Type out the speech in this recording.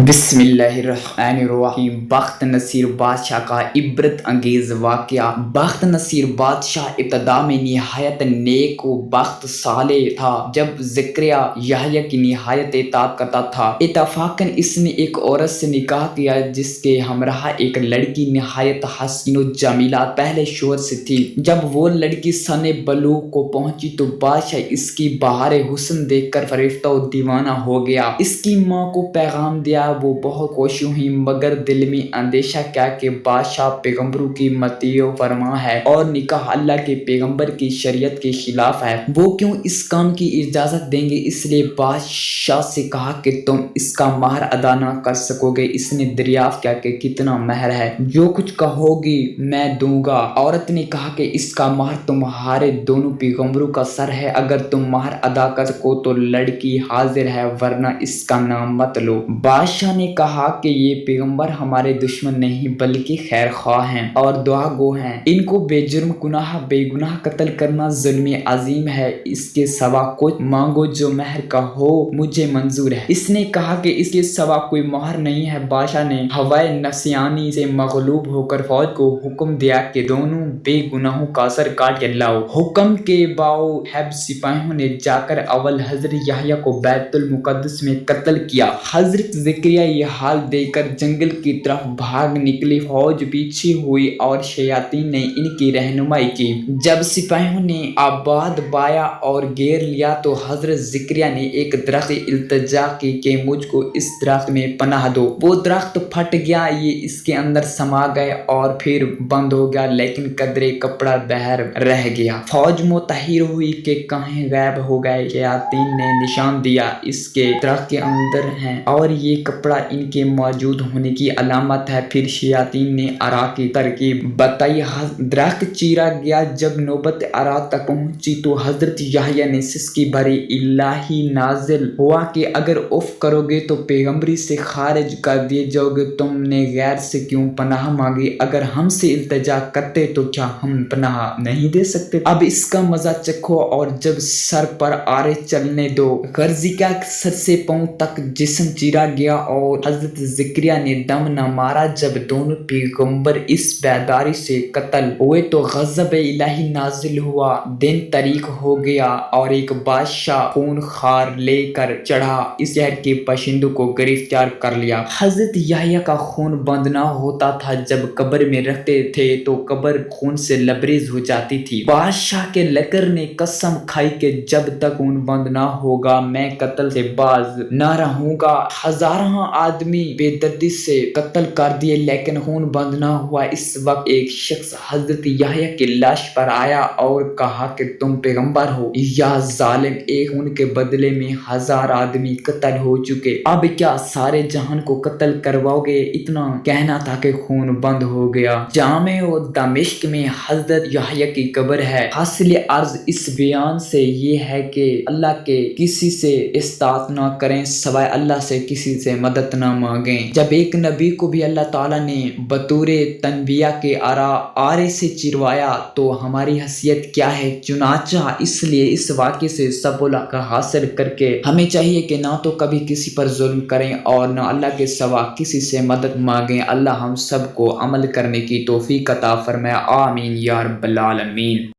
بسم اللہ الرحمن الرحیم۔ بخت نصیر بادشاہ کا عبرت انگیز واقعہ۔ بخت نصیر بادشاہ ابتدا میں نہایت نیک و بخت صالح تھا جب زکریا یحییٰ کی نہایت اطاعت کرتا تھا۔ اتفاقاً اس نے ایک عورت سے نکاح کیا جس کے ہمراہ ایک لڑکی نہایت حسین و جمیلہ پہلے شوہر سے تھی۔ جب وہ لڑکی سن بلوغ کو پہنچی تو بادشاہ اس کی بہار حسن دیکھ کر فریفتہ و دیوانہ ہو گیا۔ اس کی ماں کو پیغام دیا، وہ بہت خوش ہوئی مگر دل میں اندیشہ کیا کہ بادشاہ پیغمبروں کی مطیع فرما ہے اور نکاح اللہ کے پیغمبر کی شریعت کے خلاف ہے، وہ کیوں اس کام کی اجازت دیں گے؟ اس لیے بادشاہ سے کہا کہ تم اس کا مہر ادا نہ کر سکو گے۔ اس نے دریافت کیا کہ کتنا مہر ہے؟ جو کچھ کہو گی میں دوں گا۔ عورت نے کہا کہ اس کا مہر تمہارے دونوں پیغمبروں کا سر ہے، اگر تم مہر ادا کر سکو تو لڑکی حاضر ہے ورنہ اس کا نام مت لو۔ بادشاہ نے کہا کہ یہ پیغمبر ہمارے دشمن نہیں بلکہ خیر خواہ ہیں اور دعا گو ہیں، ان کو بے جرم بے گناہ قتل کرنا ظلم عظیم ہے، اس کے سوا کچھ مانگو جو مہر کا ہو مجھے منظور ہے۔ اس نے کہا کہ اس کے سوا کوئی مہر نہیں ہے۔ بادشاہ نے ہوائے نفسانی سے مغلوب ہو کر فوج کو حکم دیا کہ دونوں بے گناہوں کا سر کاٹ کے لاؤ۔ حکم کے باوجود سپاہیوں نے جا کر اول حضرت یحییٰ کو بیت المقدس میں قتل کیا۔ حضرت زکریا یہ حال دیکھ کر جنگل کی طرف بھاگ نکلے، فوج پیچھے ہوئی اور شیاطین نے ان کی رہنمائی کی۔ جب سپاہیوں نے آباد بایا اور گھیر لیا تو حضرت زکریا نے ایک درخت سے التجا کی کہ مجھ کو اس درخت میں پناہ دو۔ وہ درخت پھٹ گیا، یہ اس کے اندر سما گئے اور پھر بند ہو گیا، لیکن قدرے کپڑا باہر رہ گیا۔ فوج متحیر ہوئی کہ کہیں غائب ہو گئے۔ شیاطین نے نشان دیا اس کے درخت کے اندر ہیں اور یہ کپڑا ان کے موجود ہونے کی علامت ہے۔ پھر شیاطین نے آرا کی ترکیب بتائی، درخت چیرا گیا۔ جب نوبت آرا تک پہنچی تو حضرت یحییٰ نے سسکی بھری الہی نازل ہوا کہ اگر اف کرو گے تو پیغمبری سے خارج کر دیے جاؤ گے۔ تم نے غیر سے کیوں پناہ مانگی؟ اگر ہم سے التجا کرتے تو کیا ہم پناہ نہیں دے سکتے؟ اب اس کا مزہ چکھو اور جب سر پر آرے چلنے دو۔ غرضی کا سر سے پاؤں تک جسم چیرا گیا اور حضرت زکریا نے دم نہ مارا۔ جب دونوں پیغمبر اس بیداری سے قتل ہوئے تو غضب الہی نازل ہوا، دن تاریک ہو گیا اور ایک بادشاہ خون خوار لے کر چڑھا، اس شہر کے باشندوں کو گرفتار کر لیا۔ حضرت یحییٰ کا خون بند نہ ہوتا تھا، جب قبر میں رکھتے تھے تو قبر خون سے لبریز ہو جاتی تھی۔ بادشاہ کے لشکر نے قسم کھائی کہ جب تک خون بند نہ ہوگا میں قتل سے باز نہ رہوں گا۔ ہزاروں آدمی بے دردی سے قتل کر دیے لیکن خون بند نہ ہوا۔ اس وقت ایک شخص حضرت یحییٰ کی لاش پر آیا اور کہا کہ تم پیغمبر ہو یا ظالم؟ ایک خون کے بدلے میں 1000 آدمی قتل ہو چکے، اب کیا سارے جہان کو قتل کرواؤ گے؟ اتنا کہنا تھا کہ خون بند ہو گیا۔ جامع و دمشق میں حضرت یحییٰ کی قبر ہے۔ حاصل عرض اس بیان سے یہ ہے کہ اللہ کے کسی سے استطاعت نہ کریں، سوائے اللہ سے کسی سے مدد نہ مانگیں۔ جب ایک نبی کو بھی اللہ تعالیٰ نے بطور تنبیہ کے آرے سے چروایا تو ہماری حیثیت کیا ہے؟ چنانچہ اس لیے اس واقعے سے سبق حاصل کر کے ہمیں چاہیے کہ نہ تو کبھی کسی پر ظلم کریں اور نہ اللہ کے سوا کسی سے مدد مانگیں۔ اللہ ہم سب کو عمل کرنے کی توفیق عطا فرمائے، آمین یا رب العالمین۔